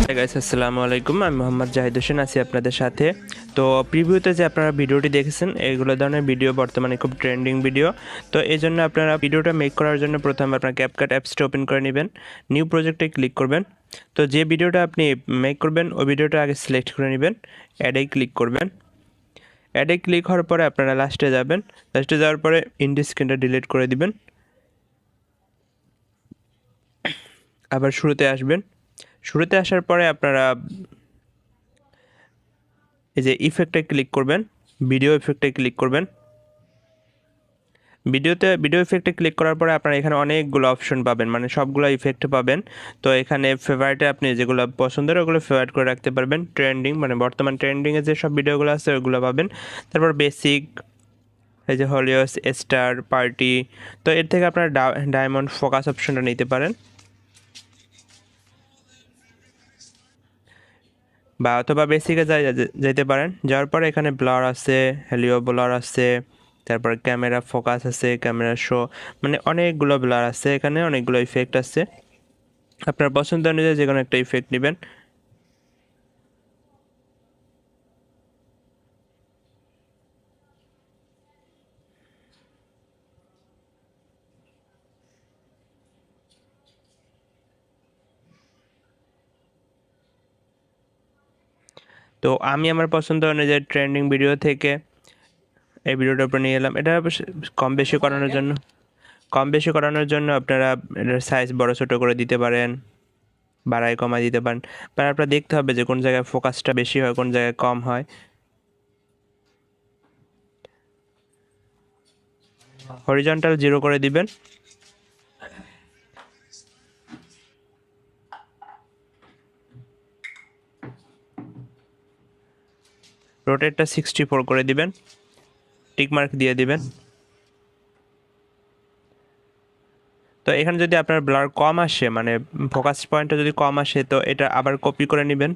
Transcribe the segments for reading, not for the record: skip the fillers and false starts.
Hi guys, আসসালামু আলাইকুম। আমি মোহাম্মদ জাহিদ হোসেন আছি আপনাদের সাথে। তো প্রিভিউতে যে আপনারা ভিডিওটি দেখেছেন, এইগুলো ধরনের ভিডিও বর্তমানে খুব ট্রেন্ডিং ভিডিও। তো এই জন্য আপনারা ভিডিওটা মেক করার জন্য প্রথমে আপনার ক্যাপকাট অ্যাপসটা ওপেন করে নেবেন, নিউ প্রজেক্টে ক্লিক করবেন। তো যে ভিডিওটা আপনি মেক করবেন ওই ভিডিওটা আগে সিলেক্ট করে নেবেন, অ্যাডে ক্লিক করবেন। অ্যাডে ক্লিক হওয়ার পরে আপনারা লাস্টে যাবেন, লাস্টে যাওয়ার পরে ইন্ডি স্ক্রিনটা ডিলিট করে দিবেন, আবার শুরুতে আসবেন। শুরুতে আসার পরে আপনারা এই যে ইফেক্টে ক্লিক করবেন, ভিডিও ইফেক্টে ক্লিক করবেন। ভিডিও ইফেক্টে ক্লিক করার পরে আপনারা এখানে অনেকগুলো অপশন পাবেন, মানে সবগুলো ইফেক্ট পাবেন। তো এখানে ফেভারিটে আপনি যেগুলো পছন্দের ওগুলো ফেভারিট করে রাখতে পারবেন। ট্রেন্ডিং মানে বর্তমান ট্রেন্ডিংয়ে যে সব ভিডিওগুলো আছে ওগুলো পাবেন। তারপর বেসিক, এই যে হলিউড, স্টার, পার্টি। তো এর থেকে আপনারা ডায়মন্ড ফোকাস অপশনটা নিতে পারেন, বা অথবা বেসিকে যাইতে পারেন। যাওয়ার পরে এখানে ব্লার আছে, হেলিও ব্লার আছে, তারপর ক্যামেরা ফোকাস আছে, ক্যামেরা শো, মানে অনেকগুলো ব্লার আছে, এখানে অনেকগুলো ইফেক্ট আছে। আপনার পছন্দ অনুযায়ী যে কোনো একটা ইফেক্ট নেবেন। তো আমি আমার পছন্দ অনুযায়ী ট্রেন্ডিং ভিডিও থেকে এই ভিডিওটার উপর নিয়ে এলাম। এটা কম বেশি করানোর জন্য আপনারা এটার সাইজ বড় ছোট করে দিতে পারেন, বাড়ায় কমায় দিতে পারেন। বা আপনার দেখতে হবে যে কোন জায়গায় ফোকাসটা বেশি হয়, কোন জায়গায় কম হয়। হরিজন্টাল 0 করে দিবেন। রোটেটটা 64 করে দিবেন, টিক মার্ক দিয়ে দিবেন। তো এখানে যদি আপনার ব্লার কম আসে, মানে ফোকাস পয়েন্টটা যদি কম আসে, তো এটা আবার কপি করে নেবেন।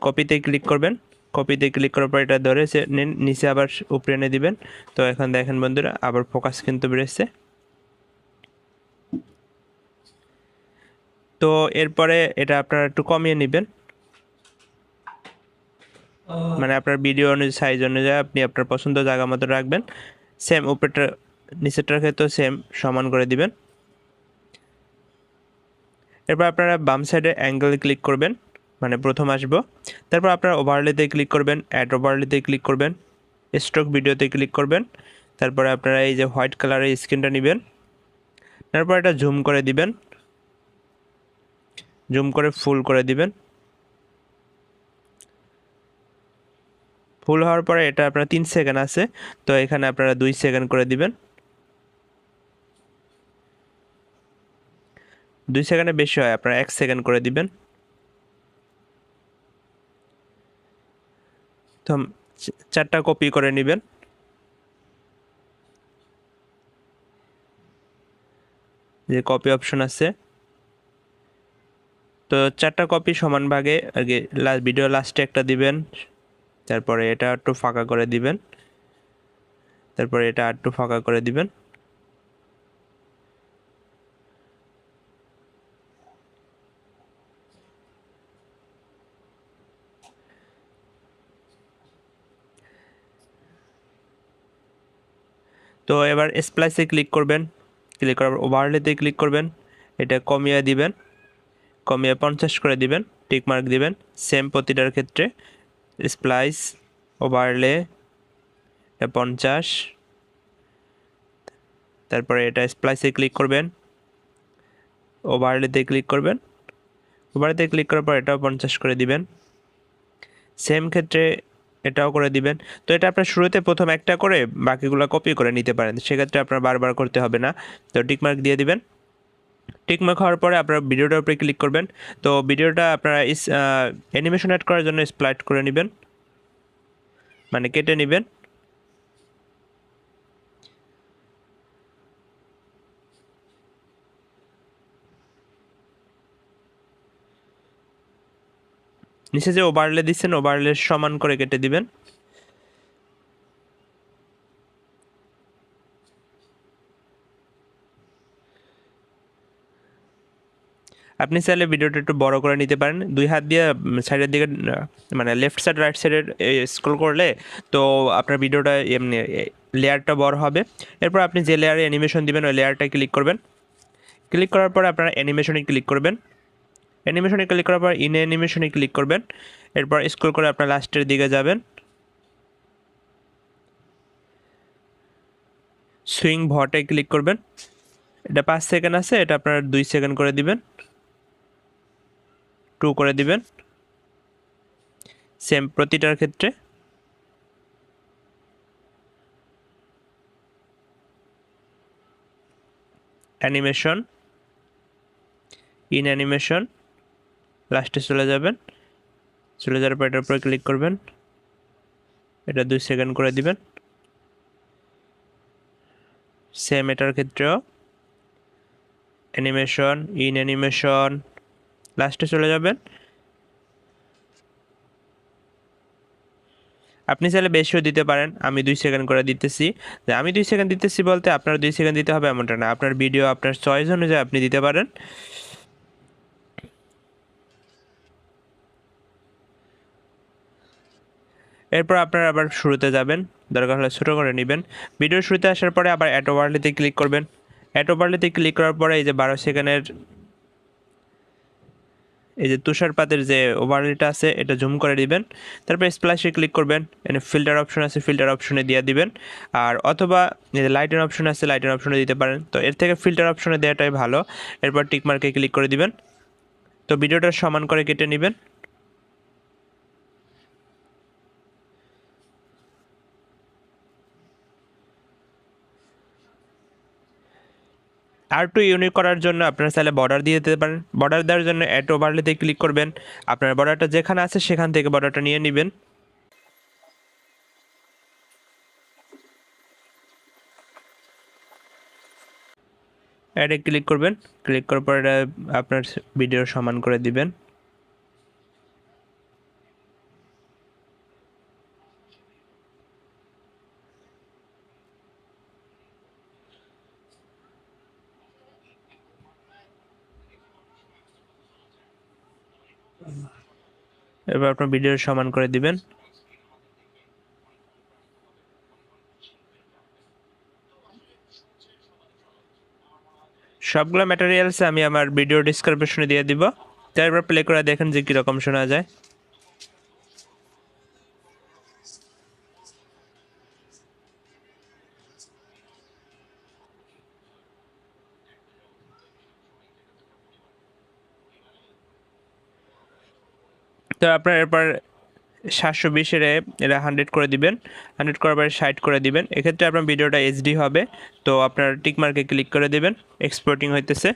কপিতে ক্লিক করবেন, কপিতে ক্লিক করার পর এটা ধরে নিচে আবার উপরে এনে দিবেন। তো এখন দেখেন বন্ধুরা, আবার ফোকাস কিন্তু বেড়েছে। তো এরপরে এটা আপনারা একটু কমিয়ে নেবেন, মানে আপনার ভিডিও অনুযায়ী সাইজ অনুযায়ী আপনি আপনার পছন্দ জায়গা মতো রাখবেন। সেম উপরেটা নিচেরটার ক্ষেত্রে সেম সমান করে দিবেন। এরপর আপনারা বাম সাইডে অ্যাঙ্গেলে ক্লিক করবেন, মানে প্রথম আসবো। তারপর আপনারা ওভারলেতে ক্লিক করবেন, অ্যাড ওভারলেতে ক্লিক করবেন, স্ট্রোক ভিডিওতে ক্লিক করবেন। তারপরে আপনারা এই যে হোয়াইট কালারের স্ক্রিনটা নেবেন, তারপর এটা জুম করে দিবেন, জুম করে ফুল করে দিবেন। ফুল হওয়ার পরে এটা আপনার 3 সেকেন্ড আছে, তো এখানে আপনারা 2 সেকেন্ড করে দিবেন। 2 সেকেন্ডে বেশি হয়, আপনারা 1 সেকেন্ড করে দিবেন। তো 4টা কপি করে নেবেন। যে কপি অপশন আছে, তো 4টা কপি সমান ভাগে আগে ভিডিও লাস্টে একটা দিবেন, তারপরে এটা একটু ফাঁকা করে দিবেন, তারপরে এটা একটু ফাঁকা করে দিবেন। তো এবার স্প্লাইসে ক্লিক করবেন, ক্লিক করার পর ওভারলেতে ক্লিক করবেন, এটা কমিয়ে দিবেন, কমিয়ে 50 করে দিবেন, টিক মার্ক দিবেন। সেম প্রতিটার ক্ষেত্রে স্প্লাইস, ওভারলে, এটা 50, তারপরে এটা স্প্লাইসে ক্লিক করবেন, ওভারলেতে ক্লিক করবেন, ওভারলেতে ক্লিক করার পর এটাও 50 করে দিবেন। সেম ক্ষেত্রে এটাও করে দিবেন। তো এটা আপনার শুরুতে প্রথম একটা করে বাকিগুলো কপি করে নিতে পারেন, সেক্ষেত্রে আপনার বারবার করতে হবে না। তো টিকমার্ক দিয়ে দিবেন। টিকমার্ক হওয়ার পরে আপনারা ভিডিওটার উপরে ক্লিক করবেন। তো ভিডিওটা আপনারা অ্যানিমেশন অ্যাড করার জন্য স্প্লাইট করে নেবেন, মানে কেটে নেবেন। নিচে যে ওভারলে দিচ্ছেন, ওভারলে সমান করে কেটে দিবেন। আপনি চাইলে ভিডিওটা একটু বড় করে নিতে পারেন, 2 হাত দিয়ে সাইডের দিকে মানে লেফট সাইড রাইট সাইডের স্ক্রল করলে তো আপনার ভিডিওটা এমনি লেয়ারটা বড় হবে। এরপর আপনি যে লেয়ারে অ্যানিমেশন দিবেন ওই লেয়ারটা ক্লিক করবেন। ক্লিক করার পর আপনারা অ্যানিমেশনে ক্লিক করবেন। অ্যানিমেশনে ক্লিক করার পর ইন অ্যানিমেশনে ক্লিক করবেন। এরপর স্ক্রল করে আপনার লাস্টের দিকে যাবেন, সুইং ভটে ক্লিক করবেন। এটা 5 সেকেন্ড আছে, এটা আপনারা 2 সেকেন্ড করে দিবেন, 2 করে দিবেন, সেম প্রতিটার ক্ষেত্রে। অ্যানিমেশন, ইন অ্যানিমেশন, লাস্টে চলে যাবেন। চলে যাওয়ার পর এটার উপরে ক্লিক করবেন, এটা 2 সেকেন্ড করে দিবেন, সেম এটার ক্ষেত্রেও অ্যানিমেশন, ইন অ্যানিমেশন, লাস্টে চলে যাবেন। আপনি চাইলে বেশিও দিতে পারেন, আমি 2 সেকেন্ড করে দিতেছি। আমি 2 সেকেন্ড দিতেছি বলতে আপনার 2 সেকেন্ড দিতে হবে এমনটা না, আপনার ভিডিও আপনার চয়েস অনুযায়ী আপনি দিতে পারেন। এরপর আপনারা আবার শুরুতে যাবেন, দরকার হলে ছোটো করে নেবেন। ভিডিও শুরুতে আসার পরে আবার অ্যাড ওভারলেতে ক্লিক করবেন। অ্যাড ওভারলেতে ক্লিক করার পরে এই যে 12 সেকেন্ডের এই যে তুষারপাতের যে ওভারলেটা আছে এটা জুম করে দিবেন। তারপর স্প্ল্যাশে ক্লিক করবেন, এখানে ফিল্টার অপশন আছে, ফিল্টার অপশনে দিয়ে দিবেন। আর অথবা এই যে লাইটের অপশন আছে, লাইটের অপশনে দিতে পারেন, তো এর থেকে ফিল্টার অপশনে দেওয়াটাই ভালো। এরপর টিকমার্কে ক্লিক করে দিবেন। তো ভিডিওটা সমান করে কেটে নেবেন। আর একটু ইউনিক করার জন্য আপনারা চাইলে বর্ডার দিয়ে দিতে পারেন। বর্ডার দেওয়ার জন্য অ্যাড ওভারলেতে ক্লিক করবেন। আপনার বর্ডারটা যেখানে আছে সেখান থেকে বর্ডারটা নিয়ে নেবেন। অ্যাডে ক্লিক করবেন, ক্লিক করার পর এটা আপনার ভিডিও সমান করে দিবেন। এবার আপনার ভিডিও সমান করে দিবেন। সবগুলো ম্যাটেরিয়ালস আমি আমার ভিডিও ডিসক্রিপশনে দিয়ে দিব, তারপর প্লে করে দেখেন যে কীরকম শোনা যায়। তো আপনার এরপর 720-এর এটা 100 করে দিবেন, 100 করার পরে 60 করে দিবেন। এক্ষেত্রে আপনার ভিডিওটা এইচডি হবে। তো আপনার টিকমার্কে ক্লিক করে দেবেন, এক্সপোর্টিং হইতেছে।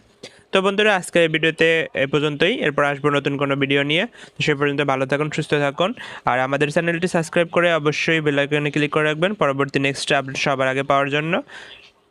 তো বন্ধুরা আজকের এই ভিডিওতে এ পর্যন্তই, এরপর আসবো নতুন কোনো ভিডিও নিয়ে। তো সেই পর্যন্ত ভালো থাকুন, সুস্থ থাকুন, আর আমাদের চ্যানেলটি সাবস্ক্রাইব করে অবশ্যই বেল আইকনে ক্লিক করে রাখবেন পরবর্তী নেক্সট আপডেট সবার আগে পাওয়ার জন্য।